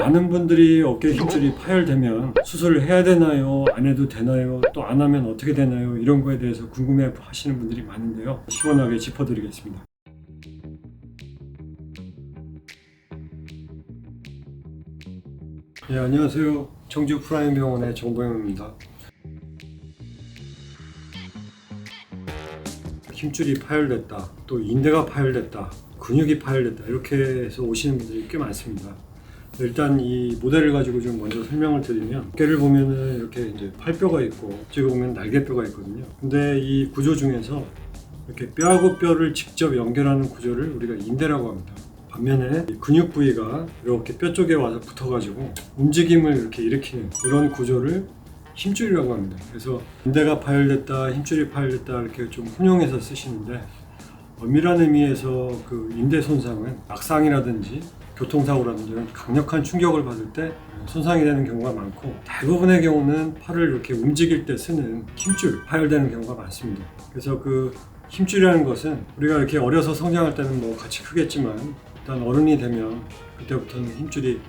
많은 분들이 어깨 힘줄이 파열되면 수술을 해야 되나요? 안 해도 되나요? 또 안 하면 어떻게 되나요? 이런 거에 대해서 궁금해 하시는 분들이 많은데요. 시원하게 짚어드리겠습니다. 네, 안녕하세요. 청주 프라임병원의 정보영입니다. 힘줄이 파열됐다, 또 인대가 파열됐다, 근육이 파열됐다 이렇게 해서 오시는 분들이 꽤 많습니다. 일단 이 모델을 가지고 좀 먼저 설명을 드리면, 어깨를 보면은 이렇게 이제 팔뼈가 있고 뒤에 보면 날개뼈가 있거든요. 근데 이 구조 중에서 이렇게 뼈하고 뼈를 직접 연결하는 구조를 우리가 인대라고 합니다. 반면에 이 근육 부위가 이렇게 뼈 쪽에 와서 붙어가지고 움직임을 이렇게 일으키는 이런 구조를 힘줄이라고 합니다. 그래서 인대가 파열됐다, 힘줄이 파열됐다 이렇게 좀 혼용해서 쓰시는데, 엄밀한 의미에서 그 인대 손상은 낙상이라든지 교통사고라든지 이런 강력한 충격을 받을 때 손상이 되는 경우가 많고, 대부분의 경우는 팔을 이렇게 움직일 때 쓰는 힘줄 파열되는 경우가 많습니다. 그래서 그 힘줄이라는 것은 우리가 이렇게 어려서 성장할 때는 뭐 같이 크겠지만, 일단 어른이 되면 그때부터는 힘줄이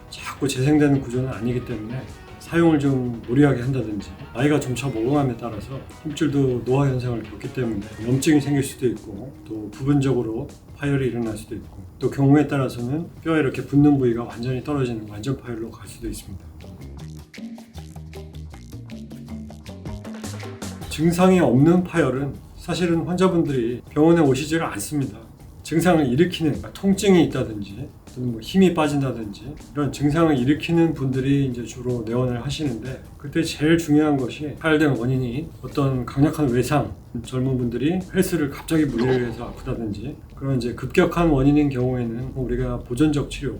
자꾸 재생되는 구조는 아니기 때문에 사용을 좀 무리하게 한다든지, 나이가 점차 먹어감에 따라서 힘줄도 노화 현상을 겪기 때문에 염증이 생길 수도 있고, 또 부분적으로 파열이 일어날 수도 있고, 또 경우에 따라서는 뼈에 이렇게 붙는 부위가 완전히 떨어지는 완전 파열로 갈 수도 있습니다. 증상이 없는 파열은 사실은 환자분들이 병원에 오시지를 않습니다. 증상을 일으키는, 통증이 있다든지 또는 뭐 힘이 빠진다든지 이런 증상을 일으키는 분들이 이제 주로 내원을 하시는데, 그때 제일 중요한 것이 파열된 원인이 어떤 강력한 외상, 젊은 분들이 헬스를 갑자기 무리를 해서 아프다든지 그런 이제 급격한 원인인 경우에는 우리가 보존적 치료,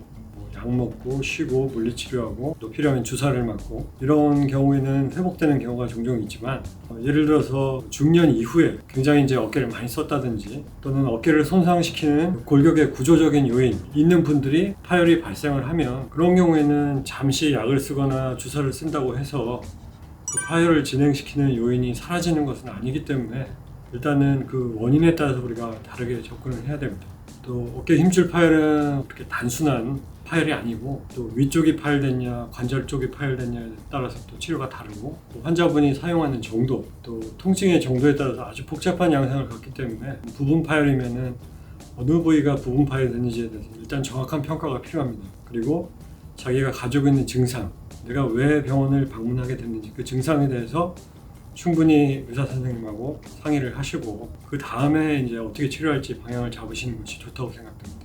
약 먹고 쉬고 물리치료하고 또 필요하면 주사를 맞고 이런 경우에는 회복되는 경우가 종종 있지만, 예를 들어서 중년 이후에 굉장히 이제 어깨를 많이 썼다든지 또는 어깨를 손상시키는 골격의 구조적인 요인 있는 분들이 파열이 발생을 하면, 그런 경우에는 잠시 약을 쓰거나 주사를 쓴다고 해서 그 파열을 진행시키는 요인이 사라지는 것은 아니기 때문에 일단은 그 원인에 따라서 우리가 다르게 접근을 해야 됩니다. 또 어깨 힘줄 파열은 그렇게 단순한 파열이 아니고, 또 위쪽이 파열됐냐 관절 쪽이 파열됐냐에 따라서 또 치료가 다르고, 또 환자분이 사용하는 정도, 또 통증의 정도에 따라서 아주 복잡한 양상을 갖기 때문에 부분 파열이면은 어느 부위가 부분 파열됐는지에 대해서 일단 정확한 평가가 필요합니다. 그리고 자기가 가지고 있는 증상, 내가 왜 병원을 방문하게 됐는지 그 증상에 대해서 충분히 의사 선생님하고 상의를 하시고, 그 다음에 이제 어떻게 치료할지 방향을 잡으시는 것이 좋다고 생각됩니다.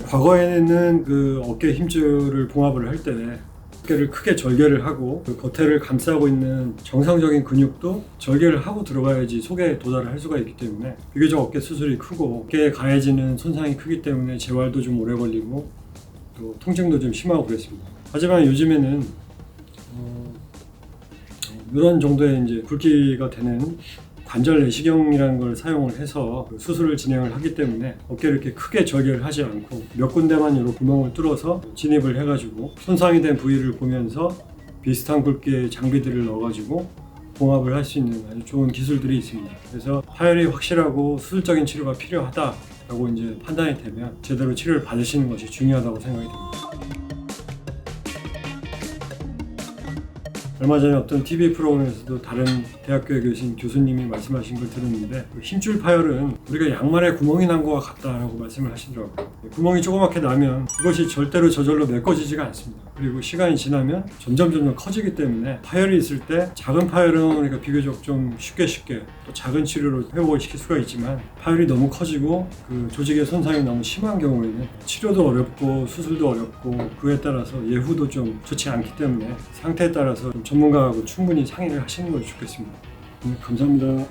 과거에는 그 어깨 힘줄을 봉합을 할 때 어깨를 크게 절개를 하고 그 겉에를 감싸고 있는 정상적인 근육도 절개를 하고 들어가야지 속에 도달을 할 수가 있기 때문에, 비교적 어깨 수술이 크고 어깨에 가해지는 손상이 크기 때문에 재활도 좀 오래 걸리고 또 통증도 좀 심하고 그랬습니다. 하지만 요즘에는 이런 정도의 이제 굵기가 되는 관절 내시경이라는 걸 사용을 해서 수술을 진행을 하기 때문에 어깨를 이렇게 크게 절개를 하지 않고 몇 군데만 이렇게 구멍을 뚫어서 진입을 해가지고 손상이 된 부위를 보면서 비슷한 굵기의 장비들을 넣어가지고 봉합을 할 수 있는 아주 좋은 기술들이 있습니다. 그래서 파열이 확실하고 수술적인 치료가 필요하다라고 이제 판단이 되면 제대로 치료를 받으시는 것이 중요하다고 생각이 듭니다. 얼마 전에 어떤 TV 프로그램에서도 다른 대학교에 계신 교수님이 말씀하신 걸 들었는데, 힘줄 파열은 우리가 양말에 구멍이 난 것과 같다라고 말씀을 하시더라고요. 구멍이 조그맣게 나면 그것이 절대로 저절로 메꿔지지가 않습니다. 그리고 시간이 지나면 점점 커지기 때문에 파열이 있을 때 작은 파열은 우리가 비교적 좀 쉽게 또 작은 치료로 회복을 시킬 수가 있지만, 파열이 너무 커지고 그 조직의 손상이 너무 심한 경우에는 치료도 어렵고 수술도 어렵고 그에 따라서 예후도 좀 좋지 않기 때문에 상태에 따라서 좀 전문가하고 충분히 상의를 하시는 것이 좋겠습니다. 감사합니다.